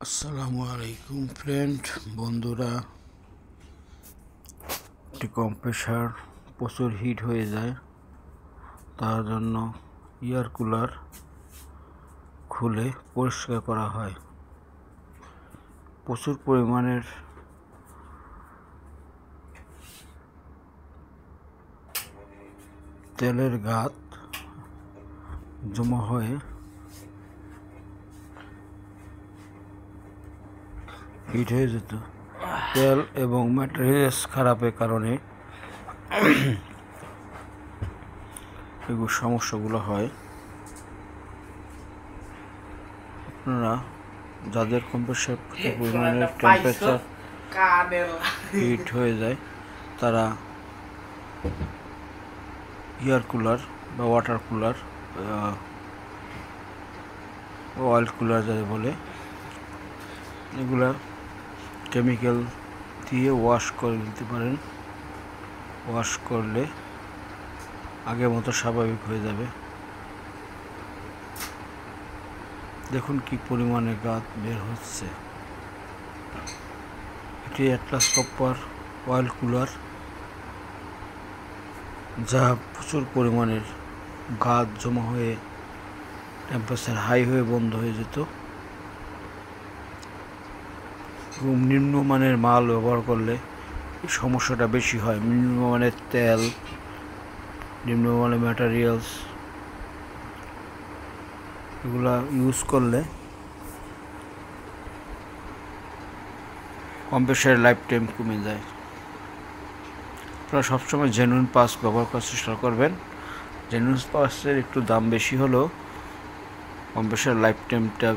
আসসালামু আলাইকুম ফ্রেন্ড বন্ধুরা, একটি কম্প্রেসার প্রচুর হিট হয়ে যায়, তার জন্য এয়ার কুলার খুলে পরিষ্কার করা হয়। প্রচুর পরিমাণের তেলের গাঁত জমা হয়ে হিট হয়ে যেত। তেল এবং ম্যাটেরিয়ালস খারাপের কারণে এগুলো সমস্যাগুলো হয়। আপনারা যাদের কম্প্রেসার পরিমাণের টেম্পারেচার হিট হয়ে যায়, তারা এয়ার কুলার বা ওয়াটার কুলার, অয়েল কুলার যাদের বলে, এগুলা কেমিক্যাল দিয়ে ওয়াশ করে নিতে পারেন। ওয়াশ করলে আগের মতো স্বাভাবিক হয়ে যাবে। দেখুন কি পরিমাণে গাঁত বের হচ্ছে। এটি অ্যাটলাস কপার অয়েল কুলার, যা প্রচুর পরিমাণের গাঁত জমা হয়ে টেম্পারেচার হাই হয়ে বন্ধ হয়ে যেত। এবং নিম্নমানের মাল ব্যবহার করলে এই সমস্যাটা বেশি হয়। নিম্নমানের তেল, নিম্নমানের ম্যাটেরিয়ালস এগুলা ইউজ করলে কম্প্রেসারের লাইফ টাইম কমে যায়। আপনারা সবসময় জেনুইন পাস ব্যবহার করার চেষ্টা করবেন। জেনুইন পাসের একটু দাম বেশি হলেও কম্প্রেসারের লাইফ টাইমটা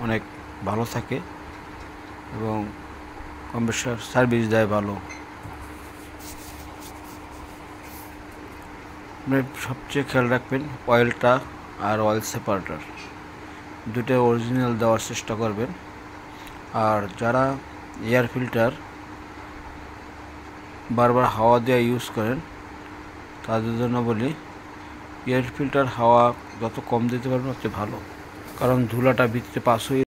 অনেক ভালো থাকে এবং কম্প্রেসার সার্ভিস দেয় ভালো। আপনি সবচেয়ে খেয়াল রাখবেন অয়েলটা আর অয়েল সেপারেটর দুটো অরিজিনাল দেওয়ার চেষ্টা করবেন। আর যারা এয়ার ফিল্টার বারবার হাওয়া দিয়ে ইউজ করেন, তাদের জন্য বলি এয়ার ফিল্টার হাওয়া যত কম দিতে পারবেন তত ভালো, কারণ ধুলাটা ভিতরে পাস হয়ে